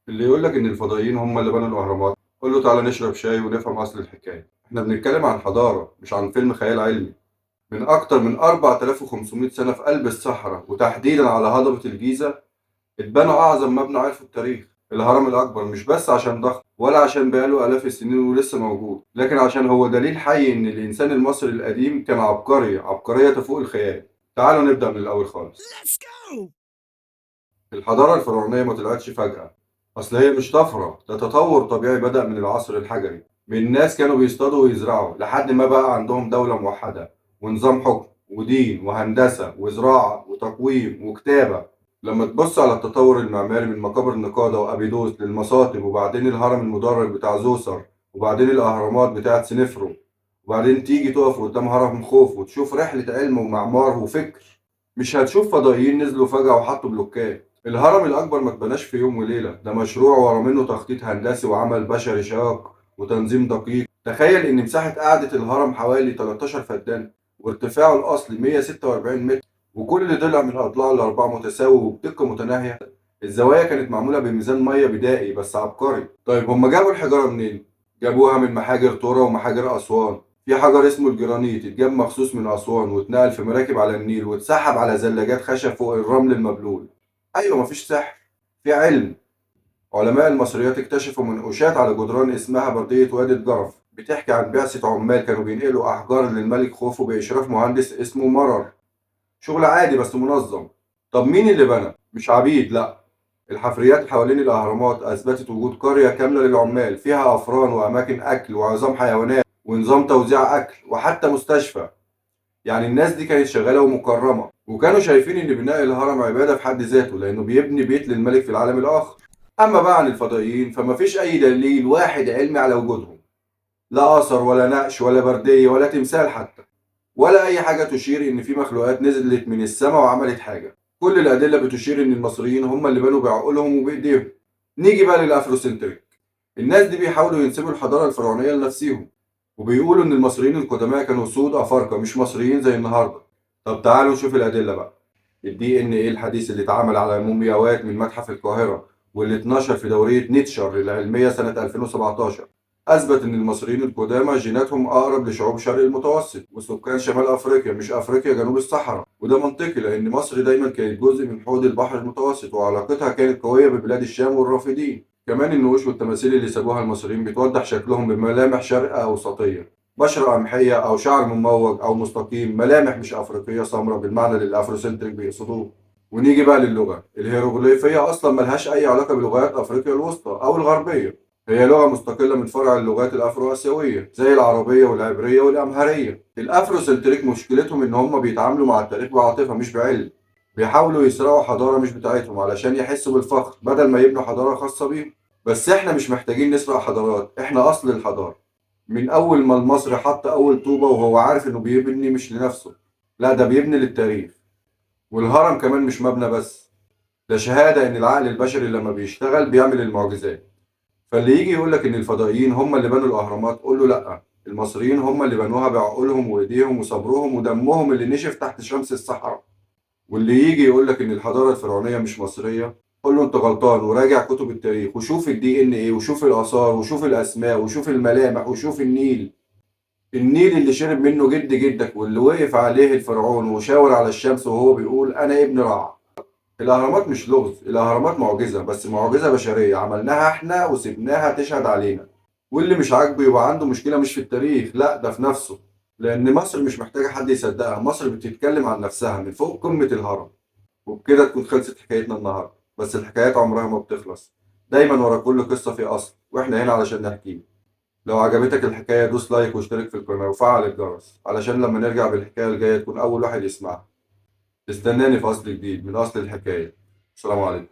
اللي يقول لك إن الفضائيين هم اللي بنوا الأهرامات، قول له تعالى نشرب شاي ونفهم أصل الحكاية. إحنا بنتكلم عن حضارة مش عن فيلم خيال علمي. من أكتر من 4500 سنة في قلب الصحراء وتحديدا على هضبة الجيزة اتبنى أعظم مبنى عرفه التاريخ، الهرم الأكبر، مش بس عشان ضخم ولا عشان بقاله آلاف السنين ولسه موجود، لكن عشان هو دليل حي إن الإنسان المصري القديم كان عبقري، عبقرية تفوق الخيال. تعالوا نبدأ من الأول خالص. Let's go! الحضارة الفرعونية ما طلعتش فجأة، أصل هي مش طفرة، ده تطور طبيعي بدأ من العصر الحجري، من ناس كانوا بيصطادوا ويزرعوا لحد ما بقى عندهم دولة موحدة ونظام حكم ودين وهندسة وزراعة وتقويم وكتابة. لما تبص على التطور المعماري من مقابر نقادة وأبيدوس للمصاطب وبعدين الهرم المدرج بتاع زوسر وبعدين الأهرامات بتاعت سنفرو وبعدين تيجي تقف قدام هرم خوف وتشوف رحلة علم ومعمار وفكر، مش هتشوف فضائيين نزلوا فجأة وحطوا بلوكات. الهرم الأكبر ما اتبناش في يوم وليلة، ده مشروع ورا منه تخطيط هندسي وعمل بشري شاق وتنظيم دقيق. تخيل إن مساحة قاعدة الهرم حوالي 13 فدان وارتفاعه الأصلي 146 متر، وكل ضلع من الأضلاع الأربعة متساوي وبدقة متناهية. الزوايا كانت معمولة بميزان مية بدائي بس عبقري. طيب هما جابوا الحجارة منين؟ جابوها من محاجر طورة ومحاجر أسوان. في حجر اسمه الجرانيت اتجاب مخصوص من أسوان واتنقل في مراكب على النيل واتسحب على زلاجات خشب فوق الرمل المبلول. أيوة مفيش سحر، في علم. علماء المصريات اكتشفوا منقوشات على جدران اسمها بردية وادي الجرف بتحكي عن بعثة عمال كانوا بينقلوا أحجار للملك خوفو بإشراف مهندس اسمه مرر. شغل عادي بس منظم. طب مين اللي بنى؟ مش عبيد، لأ. الحفريات حوالين الأهرامات أثبتت وجود قرية كاملة للعمال فيها أفران وأماكن أكل وعظام حيوانات ونظام توزيع أكل وحتى مستشفى. يعني الناس دي كانت شغالة ومكرمة وكانوا شايفين إن بناء الهرم عبادة في حد ذاته لأنه بيبني بيت للملك في العالم الآخر. أما بقى عن الفضائيين فمفيش أي دليل واحد علمي على وجودهم، لا أثر ولا نقش ولا بردية ولا تمثال حتى، ولا أي حاجة تشير إن في مخلوقات نزلت من السماء وعملت حاجة. كل الأدلة بتشير إن المصريين هم اللي بنوا بعقولهم وبإيديهم. نيجي بقى للأفروسنتريك. الناس دي بيحاولوا ينسبوا الحضارة الفرعونية لنفسهم وبيقولوا إن المصريين القدماء كانوا سود أفارقة مش مصريين زي النهاردة. طب تعالوا نشوف الأدلة بقى. الدي إن إيه الحديث اللي اتعمل على مومياوات من متحف القاهرة واللي اتنشر في دورية نيتشر العلمية سنة 2017 أثبت إن المصريين القدامى جيناتهم أقرب لشعوب شرق المتوسط وسكان شمال أفريقيا مش أفريقيا جنوب الصحراء، وده منطقي لأن مصر دايما كانت جزء من حوض البحر المتوسط وعلاقتها كانت قوية ببلاد الشام والرافدين. كمان النقوش والتماثيل اللي سابوها المصريين بتوضح شكلهم بملامح شرق أوسطية، بشرة قمحية أو شعر مموج أو مستقيم، ملامح مش أفريقية سمراء بالمعنى اللي الأفروسنتريك بيقصدوه. ونيجي بقى للغة الهيروغليفية، أصلا ملهاش أي علاقة بلغات أفريقيا الوسطى أو الغربية، هي لغة مستقلة من فرع اللغات الأفرو آسيوية زي العربية والعبرية والأمهرية. الأفروسنتريك مشكلتهم إن هم بيتعاملوا مع التاريخ بعاطفة مش بعلم، بيحاولوا يسرقوا حضارة مش بتاعتهم علشان يحسوا بالفخر بدل ما يبنوا حضارة خاصة بيهم. بس إحنا مش محتاجين نسرق حضارات، إحنا أصل الحضارة. من أول ما المصري حط أول طوبة وهو عارف إنه بيبني مش لنفسه، لا ده بيبني للتاريخ. والهرم كمان مش مبنى بس، ده شهادة إن العقل البشري لما بيشتغل بيعمل المعجزات. فاللي يجي يقول لك إن الفضائيين هم اللي بنوا الأهرامات قول له لأ، المصريين هم اللي بنوها بعقولهم وإيديهم وصبرهم ودمهم اللي نشف تحت شمس الصحراء. واللي يجي يقول لك إن الحضارة الفرعونية مش مصرية قول له أنت غلطان وراجع كتب التاريخ وشوف الدي إن إيه وشوف الآثار وشوف الأسماء وشوف الملامح وشوف النيل. النيل اللي شرب منه جد جدك واللي وقف عليه الفرعون وشاور على الشمس وهو بيقول أنا ابن رع. الأهرامات مش لغز، الأهرامات معجزة بس معجزة بشرية عملناها إحنا وسبناها تشهد علينا. واللي مش عاجبه يبقى عنده مشكلة مش في التاريخ، لا ده في نفسه. لأن مصر مش محتاجة حد يصدقها، مصر بتتكلم عن نفسها من فوق قمة الهرم. وبكده تكون خلصت حكايتنا النهاردة، بس الحكايات عمرها ما بتخلص، دايما ورا كل قصة في أصل وإحنا هنا علشان نحكيه. لو عجبتك الحكاية دوس لايك واشترك في القناة وفعل الجرس علشان لما نرجع بالحكاية الجاية تكون أول واحد يسمعها. استناني في أصل جديد من أصل الحكاية. السلام عليكم.